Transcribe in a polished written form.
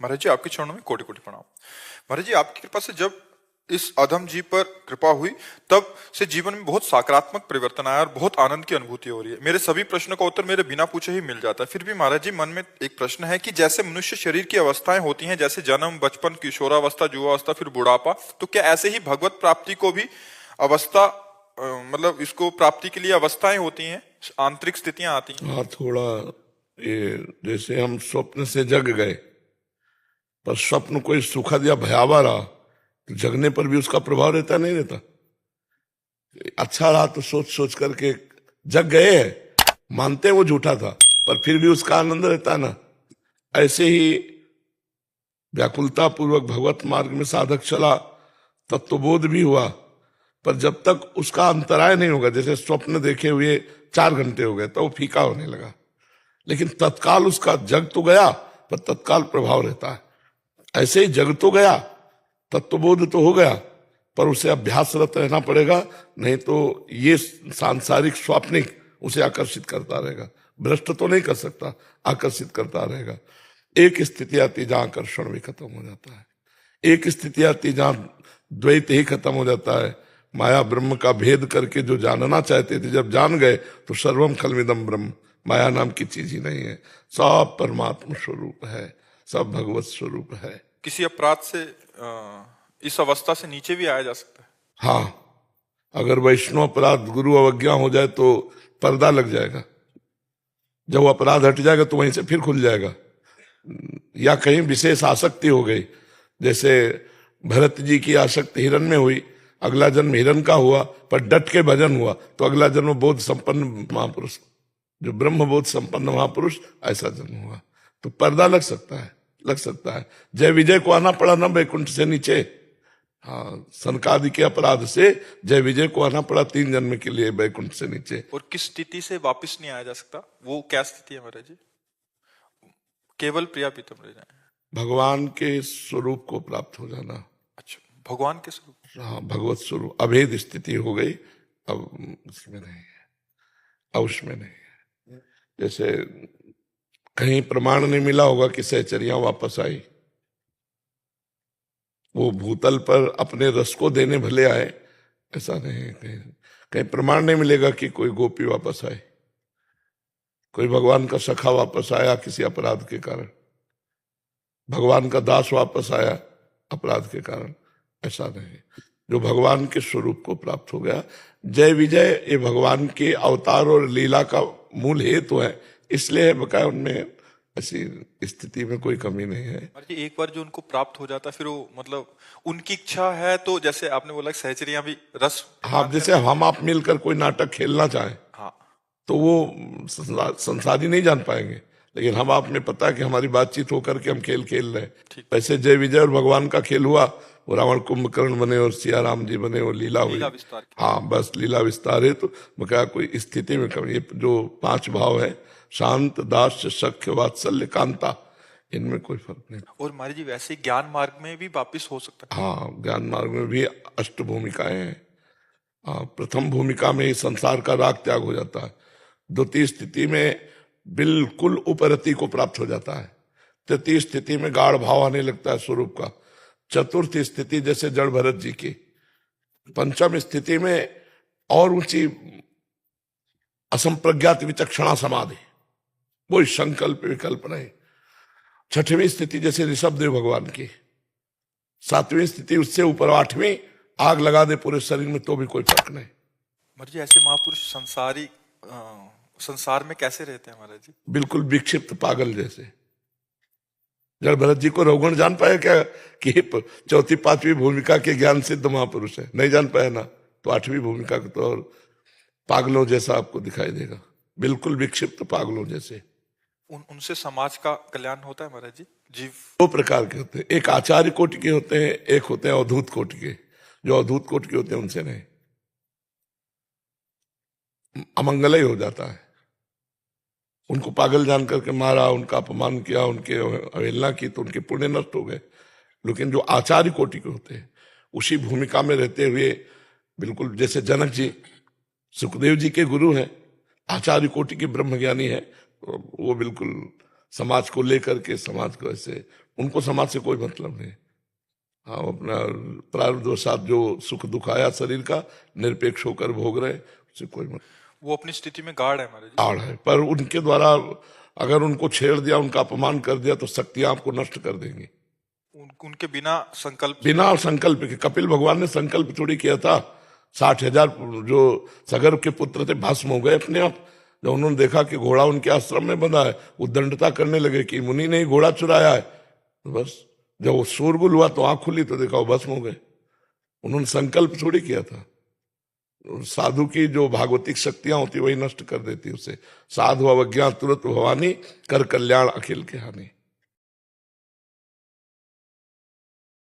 महाराज जी, आपके चरणों में कोटि कोटि प्रणाम। महाराज जी, आपकी कृपा से जब इस अधम जी पर कृपा हुई, तब से जीवन में बहुत सकारात्मक परिवर्तन आया और बहुत आनंद की अनुभूति हो रही है। मेरे सभी प्रश्नों का उत्तर मेरे बिना पूछे ही मिल जाता है। फिर भी महाराज जी, मन में एक प्रश्न है कि जैसे मनुष्य शरीर की अवस्थाएं होती हैं, जैसे जन्म, बचपन, किशोरावस्था, युवावस्था, फिर बुढ़ापा, तो क्या ऐसे ही भगवत प्राप्ति को भी अवस्था मतलब इसको प्राप्ति के लिए अवस्थाएं होती हैं, आंतरिक स्थितियां आती हैं? हाँ, थोड़ा ये जैसे हम स्वप्न से जग गए, पर स्वप्न कोई सुखद या भयावह रहा तो जगने पर भी उसका प्रभाव रहता नहीं रहता। अच्छा रहा तो सोच सोच करके जग गए हैं, मानते हैं वो झूठा था, पर फिर भी उसका आनंद रहता है ना। ऐसे ही व्याकुलता पूर्वक भगवत मार्ग में साधक चला, तत्वबोध भी हुआ, पर जब तक उसका अंतराय नहीं होगा, जैसे स्वप्न देखे हुए 4 घंटे हो गए तो वो फीका होने लगा, लेकिन तत्काल उसका जग तो गया, पर तत्काल प्रभाव रहता है। ऐसे ही जग तो गया, तत्वबोध तो हो गया, पर उसे अभ्यासरत रहना पड़ेगा, नहीं तो ये सांसारिक स्वाप्निक उसे आकर्षित करता रहेगा। भ्रष्ट तो नहीं कर सकता, आकर्षित करता रहेगा। एक स्थिति आती जहां आकर्षण भी खत्म हो जाता है, एक स्थिति आती जहां द्वैत ही खत्म हो जाता है। माया ब्रह्म का भेद करके जो जानना चाहते थे, जब जान गए तो सर्वम खलमिदम ब्रह्म, माया नाम की चीज ही नहीं है, सब परमात्मा स्वरूप है, सब भगवत स्वरूप है। किसी अपराध से इस अवस्था से नीचे भी आया जा सकता है? हाँ, अगर वैष्णव अपराध गुरु अवज्ञा हो जाए तो पर्दा लग जाएगा, जब वो अपराध हट जाएगा तो वहीं से फिर खुल जाएगा। या कहीं विशेष आसक्ति हो गई, जैसे भरत जी की आसक्ति हिरण में हुई, अगला जन्म हिरण का हुआ, पर डट के भजन हुआ तो अगला जन्म बोध संपन्न महापुरुष, जो ब्रह्म बोध संपन्न महापुरुष, ऐसा जन्म हुआ। तो पर्दा लग सकता है, लग सकता है। जय विजय को आना पड़ा ना वैकुंठ से नीचे। हाँ, सनकादि के अपराध से जय विजय को आना पड़ा 3 जन्म के लिए वैकुंठ से नीचे। और किस स्थिति से वापस नहीं आया जा सकता, वो क्या स्थिति है महाराज जी? केवल प्रिया प्रीतम रह जाए? भगवान के स्वरूप को प्राप्त हो जाना। अच्छा, भगवान के स्वरूप? हाँ, भगवत स्वरूप, अभेद स्थिति हो गई, अब उसमें नहीं है, अब उसमें नहीं है। जैसे कहीं प्रमाण नहीं मिला होगा कि सहचरियां वापस आई, वो भूतल पर अपने रस को देने भले आए, ऐसा नहीं है। कहीं कहीं प्रमाण नहीं मिलेगा कि कोई गोपी वापस आई, कोई भगवान का सखा वापस आया किसी अपराध के कारण, भगवान का दास वापस आया अपराध के कारण, ऐसा नहीं। जो भगवान के स्वरूप को प्राप्त हो गया, जय विजय ये भगवान के अवतार और लीला का मूल हेतु है, इसलिए बकाया उनमें ऐसी स्थिति में कोई कमी नहीं है। महाराज जी, एक बार जो उनको प्राप्त हो जाता है, फिर वो मतलब उनकी इच्छा है तो, जैसे आपने बोला सहचरियां भी रस हाँ, पान जैसे करती हैं। हम आप मिलकर कोई नाटक खेलना चाहें हाँ। तो वो संसारी नहीं जान पाएंगे, लेकिन हम आप में पता है कि हमारी बातचीत होकर के हम खेल खेल रहे हैं। ठीक। वैसे जय विजय और भगवान का खेल हुआ, वो रावण कुंभकर्ण बने और सिया राम जी बने, और लीला हुई। लीला विस्तार की। हाँ, बस लीला विस्तार है। तो बकाया कोई स्थिति में कमी, ये जो 5 भाव है, शांत, दास्य, सख्य, वात्सल्य, कांता, इनमें कोई फर्क नहीं। और महाराज जी, वैसे ही ज्ञान मार्ग में भी वापिस हो सकता है? हाँ, ज्ञान मार्ग में भी 8 भूमिकाएं हैं। हाँ, प्रथम भूमिका में ही संसार का राग त्याग हो जाता है, द्वितीय स्थिति में बिल्कुल उपरति को प्राप्त हो जाता है, तृतीय स्थिति में गाढ़ भाव आने लगता है स्वरूप का, चतुर्थ स्थिति जैसे जड़ भरत जी की, पंचम स्थिति में और ऊंची असंप्रज्ञात विचक्षणा समाधि, वो संकल्प विकल्प नहीं, छठवीं स्थिति जैसे ऋषभदेव भगवान की, सातवीं स्थिति उससे ऊपर 8वीं, आग लगा दे पूरे शरीर में तो भी कोई फर्क नहीं। महाराज जी, ऐसे महापुरुष संसार में कैसे रहते हैं महाराज जी? बिल्कुल विक्षिप्त पागल जैसे। जड़ भरत जी को रघुगण जान पाया क्या कि 4वीं 5वीं भूमिका के ज्ञान सिद्ध महापुरुष है? नहीं जान पाया ना, तो 8वीं भूमिका का तो और पागलों जैसा आपको दिखाई देगा, बिल्कुल विक्षिप्त पागलों जैसे। उनसे समाज का कल्याण होता है महाराज जी? जीव 2 प्रकार के होते हैं, एक आचार्य कोटि के होते हैं, एक होते हैं अवधूत कोटि के। जो अवधूत कोटि के होते हैं उनसे नहीं, अमंगल ही हो जाता है। उनको पागल जान करके मारा, उनका अपमान किया, उनके अवहेलना की, तो उनके पुण्य नष्ट हो गए। लेकिन जो आचार्य कोटि के होते हैं, उसी भूमिका में रहते हुए, बिल्कुल जैसे जनक जी सुखदेव जी के गुरु हैं, आचार्य कोटि के ब्रह्मज्ञानी है, तो वो बिल्कुल समाज को लेकर के समाज को ऐसे उनको समाज से कोई मतलब नहीं। हाँ, अपना प्रारब्धवशात जो सुख दुख आया शरीर का निरपेक्ष होकर भोग रहे, उससे कोई मतलब वो अपनी स्थिति में गाढ़ है महाराज जी। आड़ है। पर उनके द्वारा अगर उनको छेड़ दिया, उनका अपमान कर दिया, तो शक्तियां आपको नष्ट कर देंगी। उनके बिना संकल्प बिना संकल्प के। कपिल भगवान ने संकल्प थोड़ी किया था। 60,000 जो सगर के पुत्र थे भस्म हो गए अपने आप। जब उन्होंने देखा कि घोड़ा उनके आश्रम में बंधा है, उद्दंडता करने लगे कि मुनि ने ही घोड़ा चुराया है। तो बस जब वो शोरगुल हुआ तो आंख खुली तो देखा वो भस्म हो गए। उन्होंने संकल्प थोड़ी किया था। साधु की जो भागवतिक शक्तियां होती वही नष्ट कर देती उसे। साधु अवज्ञा तुरंत भवानी, कर कल्याण अखिल के हानि।